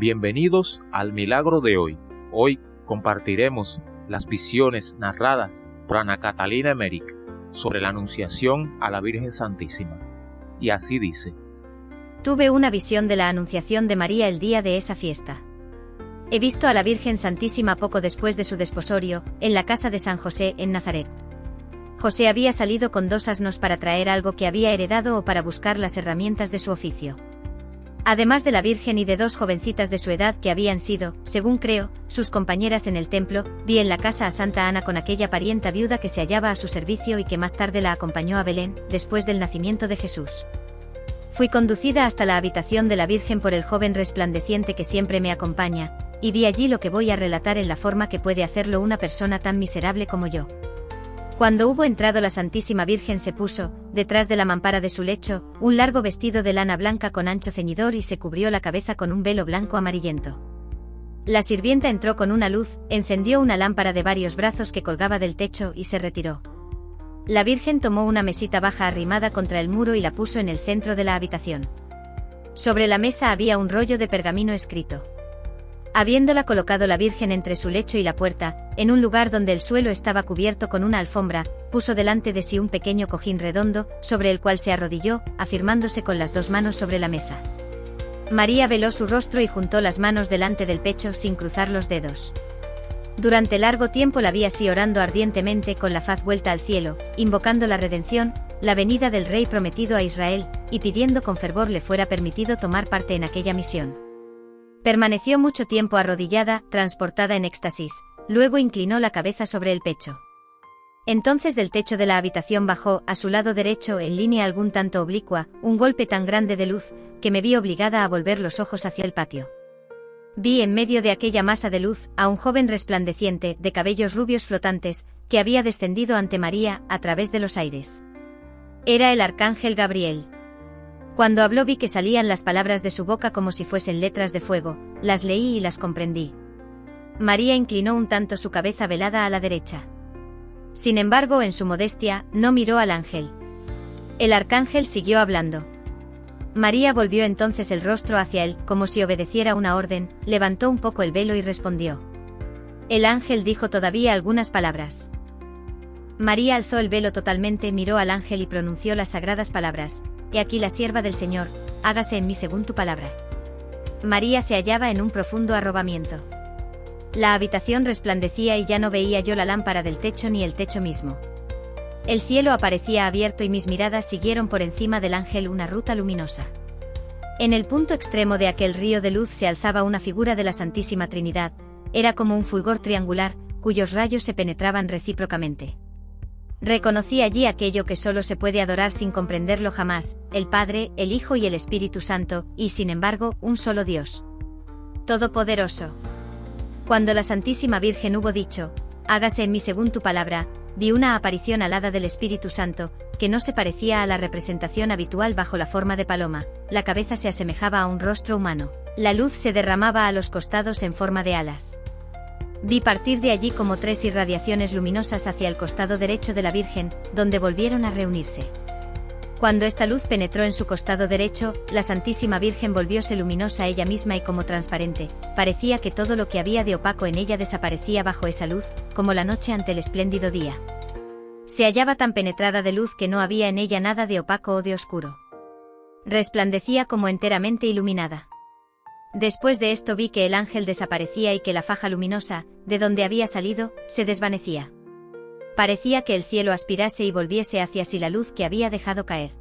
Bienvenidos al milagro de hoy. Hoy compartiremos las visiones narradas por Ana Catalina Emmerich sobre la Anunciación a la Virgen Santísima. Y así dice: Tuve una visión de la Anunciación de María el día de esa fiesta. He visto a la Virgen Santísima poco después de su desposorio, en la casa de San José, en Nazaret. José había salido con 2 asnos para traer algo que había heredado o para buscar las herramientas de su oficio. Además de la Virgen y de 2 jovencitas de su edad que habían sido, según creo, sus compañeras en el templo, vi en la casa a Santa Ana con aquella parienta viuda que se hallaba a su servicio y que más tarde la acompañó a Belén, después del nacimiento de Jesús. Fui conducida hasta la habitación de la Virgen por el joven resplandeciente que siempre me acompaña, y vi allí lo que voy a relatar en la forma que puede hacerlo una persona tan miserable como yo. Cuando hubo entrado la Santísima Virgen se puso, detrás de la mampara de su lecho, un largo vestido de lana blanca con ancho ceñidor y se cubrió la cabeza con un velo blanco amarillento. La sirvienta entró con una luz, encendió una lámpara de varios brazos que colgaba del techo y se retiró. La Virgen tomó una mesita baja arrimada contra el muro y la puso en el centro de la habitación. Sobre la mesa había un rollo de pergamino escrito. Habiéndola colocado la Virgen entre su lecho y la puerta, en un lugar donde el suelo estaba cubierto con una alfombra, puso delante de sí un pequeño cojín redondo, sobre el cual se arrodilló, afirmándose con las 2 manos sobre la mesa. María veló su rostro y juntó las manos delante del pecho sin cruzar los dedos. Durante largo tiempo la vi así orando ardientemente con la faz vuelta al cielo, invocando la redención, la venida del Rey prometido a Israel, y pidiendo con fervor le fuera permitido tomar parte en aquella misión. Permaneció mucho tiempo arrodillada, transportada en éxtasis, luego inclinó la cabeza sobre el pecho. Entonces del techo de la habitación bajó, a su lado derecho en línea algún tanto oblicua, un golpe tan grande de luz, que me vi obligada a volver los ojos hacia el patio. Vi en medio de aquella masa de luz, a un joven resplandeciente, de cabellos rubios flotantes, que había descendido ante María, a través de los aires. Era el arcángel Gabriel. Cuando habló vi que salían las palabras de su boca como si fuesen letras de fuego, las leí y las comprendí. María inclinó un tanto su cabeza velada a la derecha. Sin embargo, en su modestia, no miró al ángel. El arcángel siguió hablando. María volvió entonces el rostro hacia él, como si obedeciera una orden, levantó un poco el velo y respondió. El ángel dijo todavía algunas palabras. María alzó el velo totalmente, miró al ángel y pronunció las sagradas palabras: He aquí la sierva del Señor, hágase en mí según tu palabra. María se hallaba en un profundo arrobamiento. La habitación resplandecía y ya no veía yo la lámpara del techo ni el techo mismo. El cielo aparecía abierto y mis miradas siguieron por encima del ángel una ruta luminosa. En el punto extremo de aquel río de luz se alzaba una figura de la Santísima Trinidad, era como un fulgor triangular, cuyos rayos se penetraban recíprocamente. Reconocí allí aquello que solo se puede adorar sin comprenderlo jamás, el Padre, el Hijo y el Espíritu Santo, y sin embargo, un solo Dios. Todopoderoso. Cuando la Santísima Virgen hubo dicho, hágase en mí según tu palabra, vi una aparición alada del Espíritu Santo, que no se parecía a la representación habitual bajo la forma de paloma, la cabeza se asemejaba a un rostro humano, la luz se derramaba a los costados en forma de alas. Vi partir de allí como 3 irradiaciones luminosas hacia el costado derecho de la Virgen, donde volvieron a reunirse. Cuando esta luz penetró en su costado derecho, la Santísima Virgen volvióse luminosa ella misma y como transparente, parecía que todo lo que había de opaco en ella desaparecía bajo esa luz, como la noche ante el espléndido día. Se hallaba tan penetrada de luz que no había en ella nada de opaco o de oscuro. Resplandecía como enteramente iluminada. Después de esto vi que el ángel desaparecía y que la faja luminosa, de donde había salido, se desvanecía. Parecía que el cielo aspirase y volviese hacia sí la luz que había dejado caer.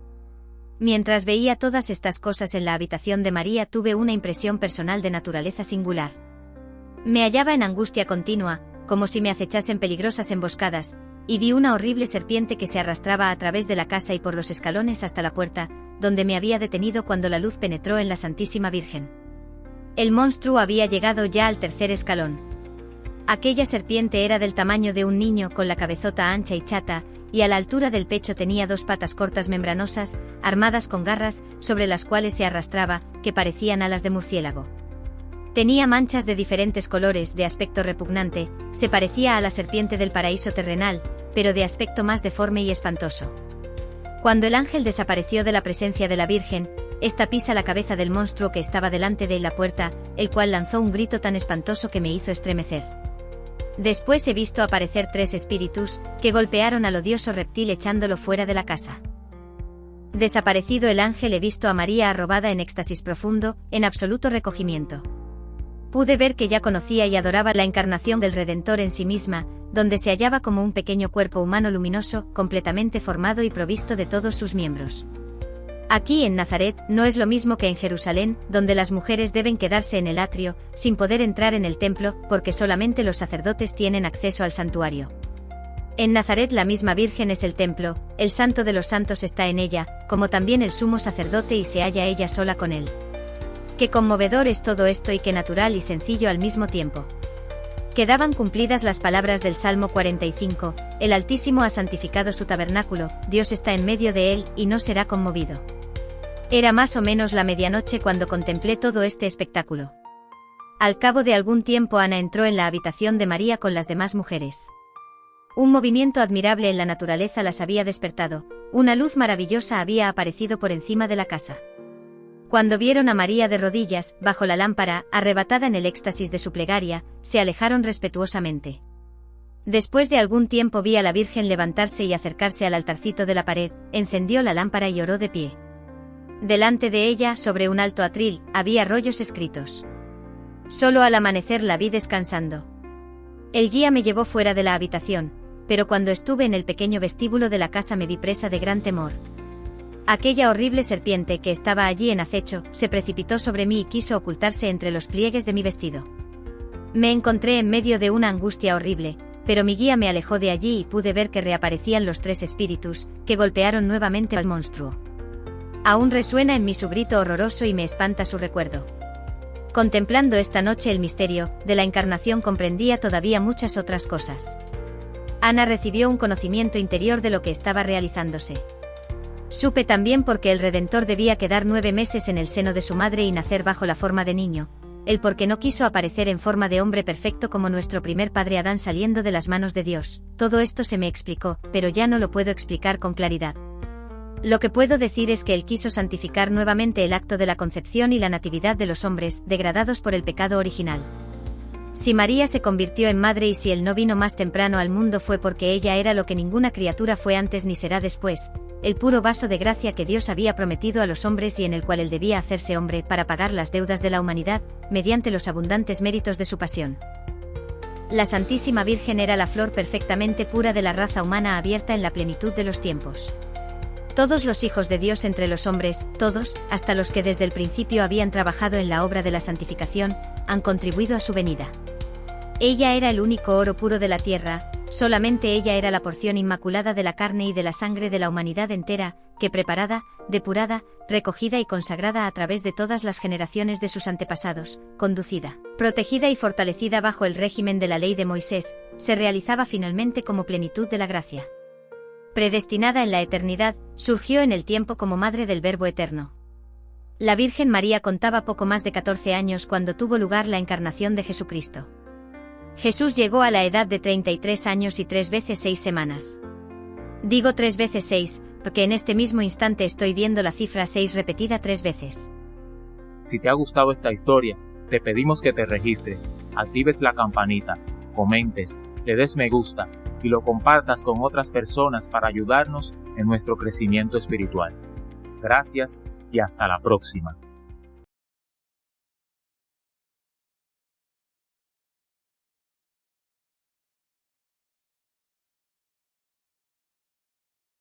Mientras veía todas estas cosas en la habitación de María tuve una impresión personal de naturaleza singular. Me hallaba en angustia continua, como si me acechasen peligrosas emboscadas, y vi una horrible serpiente que se arrastraba a través de la casa y por los escalones hasta la puerta, donde me había detenido cuando la luz penetró en la Santísima Virgen. El monstruo había llegado ya al 3er escalón. Aquella serpiente era del tamaño de un niño con la cabezota ancha y chata, y a la altura del pecho tenía 2 patas cortas membranosas, armadas con garras, sobre las cuales se arrastraba, que parecían alas de murciélago. Tenía manchas de diferentes colores, de aspecto repugnante, se parecía a la serpiente del paraíso terrenal, pero de aspecto más deforme y espantoso. Cuando el ángel desapareció de la presencia de la Virgen, esta pisa la cabeza del monstruo que estaba delante de la puerta, el cual lanzó un grito tan espantoso que me hizo estremecer. Después he visto aparecer 3 espíritus, que golpearon al odioso reptil echándolo fuera de la casa. Desaparecido el ángel, he visto a María arrobada en éxtasis profundo, en absoluto recogimiento. Pude ver que ya conocía y adoraba la encarnación del Redentor en sí misma, donde se hallaba como un pequeño cuerpo humano luminoso, completamente formado y provisto de todos sus miembros. Aquí en Nazaret no es lo mismo que en Jerusalén, donde las mujeres deben quedarse en el atrio, sin poder entrar en el templo, porque solamente los sacerdotes tienen acceso al santuario. En Nazaret la misma Virgen es el templo, el Santo de los Santos está en ella, como también el sumo sacerdote, y se halla ella sola con él. Qué conmovedor es todo esto, y qué natural y sencillo al mismo tiempo. Quedaban cumplidas las palabras del Salmo 45, el Altísimo ha santificado su tabernáculo, Dios está en medio de él, y no será conmovido. Era más o menos la medianoche cuando contemplé todo este espectáculo. Al cabo de algún tiempo Ana entró en la habitación de María con las demás mujeres. Un movimiento admirable en la naturaleza las había despertado, una luz maravillosa había aparecido por encima de la casa. Cuando vieron a María de rodillas, bajo la lámpara, arrebatada en el éxtasis de su plegaria, se alejaron respetuosamente. Después de algún tiempo vi a la Virgen levantarse y acercarse al altarcito de la pared, encendió la lámpara y oró de pie. Delante de ella, sobre un alto atril, había rollos escritos. Solo al amanecer la vi descansando. El guía me llevó fuera de la habitación, pero cuando estuve en el pequeño vestíbulo de la casa me vi presa de gran temor. Aquella horrible serpiente que estaba allí en acecho, se precipitó sobre mí y quiso ocultarse entre los pliegues de mi vestido. Me encontré en medio de una angustia horrible, pero mi guía me alejó de allí y pude ver que reaparecían los 3 espíritus, que golpearon nuevamente al monstruo. Aún resuena en mí su grito horroroso y me espanta su recuerdo. Contemplando esta noche el misterio de la encarnación comprendía todavía muchas otras cosas. Ana recibió un conocimiento interior de lo que estaba realizándose. Supe también por qué el Redentor debía quedar 9 meses en el seno de su madre y nacer bajo la forma de niño, el por qué no quiso aparecer en forma de hombre perfecto como nuestro primer padre Adán saliendo de las manos de Dios. Todo esto se me explicó, pero ya no lo puedo explicar con claridad. Lo que puedo decir es que él quiso santificar nuevamente el acto de la concepción y la natividad de los hombres, degradados por el pecado original. Si María se convirtió en madre y si él no vino más temprano al mundo fue porque ella era lo que ninguna criatura fue antes ni será después, el puro vaso de gracia que Dios había prometido a los hombres y en el cual él debía hacerse hombre para pagar las deudas de la humanidad, mediante los abundantes méritos de su pasión. La Santísima Virgen era la flor perfectamente pura de la raza humana abierta en la plenitud de los tiempos. Todos los hijos de Dios entre los hombres, todos, hasta los que desde el principio habían trabajado en la obra de la santificación, han contribuido a su venida. Ella era el único oro puro de la tierra, solamente ella era la porción inmaculada de la carne y de la sangre de la humanidad entera, que preparada, depurada, recogida y consagrada a través de todas las generaciones de sus antepasados, conducida, protegida y fortalecida bajo el régimen de la ley de Moisés, se realizaba finalmente como plenitud de la gracia. Predestinada en la eternidad, surgió en el tiempo como madre del Verbo eterno. La Virgen María contaba poco más de 14 años cuando tuvo lugar la encarnación de Jesucristo. Jesús llegó a la edad de 33 años y 3 veces 6 semanas. Digo 3 veces 6, porque en este mismo instante estoy viendo la cifra 6 repetida 3 veces. Si te ha gustado esta historia, te pedimos que te registres, actives la campanita, comentes, le des me gusta y lo compartas con otras personas para ayudarnos en nuestro crecimiento espiritual. Gracias y hasta la próxima.